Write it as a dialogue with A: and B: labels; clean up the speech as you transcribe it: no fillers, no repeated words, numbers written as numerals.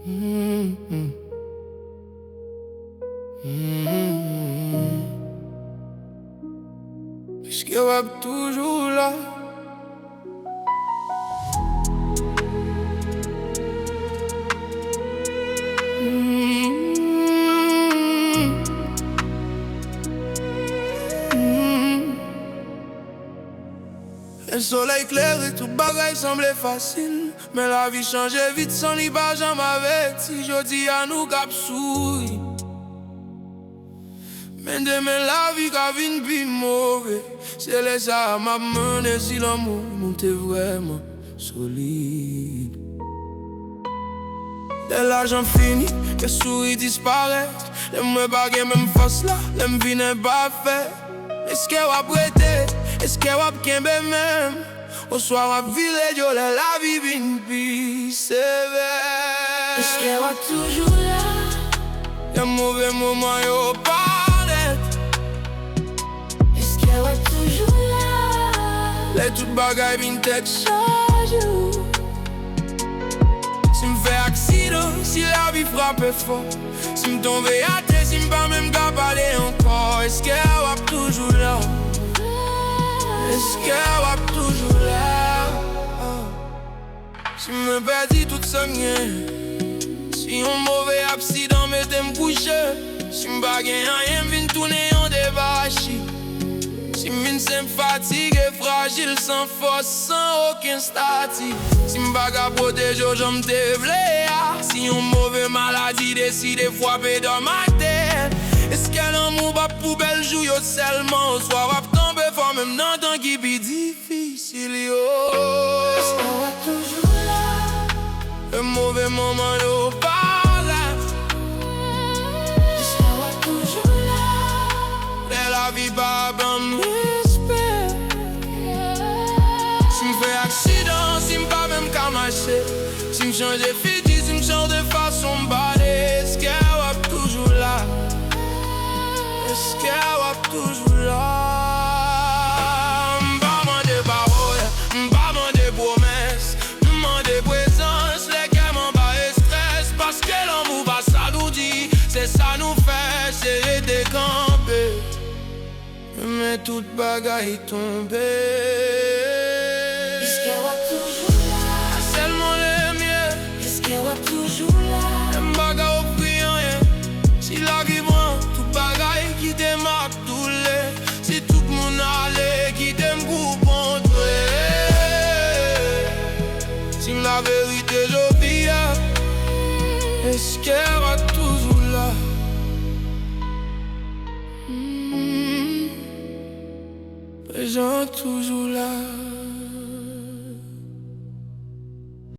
A: Mm-hmm. Mm-hmm. Est-ce qu'il va toujours là? Le soleil clair et tout bagaille semblait facile. Mais la vie changeait vite sans li pas jamais avec. Si je dis à nous capsouille. Mais demain la vie qu'a vine plus mauvais. C'est les ça m'a mené si l'amour montait vraiment solide. Dès l'argent fini, le sourire disparaît. Les me baguer même force là, les me vie n'est pas fait. Est-ce qu'elle va prêter? Est-ce qu'elle va bien même? Au soir à village, la vie vient plus sévère.
B: Est-ce qu'elle va toujours là?
A: Les mauvais moments y'ont parlé.
B: Est-ce qu'elle va toujours là?
A: Les toutes bagailles viennent tête charge. Si m'fais accident, si la vie frappe fort, si m'tombe à terre, si m'pas même qu'à parler encore. Est-ce qu'elle va toujours là? Est-ce qu'elle va toujours là? Si me perdis toute sanguine, si un mauvais accident m'était m'coucher, si m'pas rien, m'vin tourner en dévachi. Si m'vin sem fatigué, fragile, sans force, sans aucun statut. Si m'pas qu'à protéger, j'en m'dévlé. Si un mauvais maladie décide de frapper dans ma tête, est-ce qu'elle en mou pas poubelle joue seulement au soir va tomber fort même dans temps qui est difficile yo.
B: Est-ce qu'elle va toujours là?
A: Le mauvais moment yo paraît.
B: Est-ce qu'elle va toujours là?
A: Mais la vie pas bon respect. Si m'fais accident, si m'pas même qu'à marcher, si m'change de fiti, si m'change de façon balée, est-ce qu'elle va toujours là? Est-ce qu'elle va toujours là? M'pas demander parole, m'pas demander promesse, demander présence, lesquels m'en bas et stress. Parce que l'amour va ça nous dit, c'est ça nous fait, c'est décamper. Mais toute bagaille tombée.
B: Est-ce qu'elle va toujours là?
A: Seulement les mieux.
B: Est-ce qu'elle va toujours là?
A: M'baga au prix rien. Si la vie tout bagaille qui démarre tous les. Si tout le monde allait qui t'aime pour contrer. Si la vérité je vis, est-ce qu'elle va toujours là? Présent toujours là.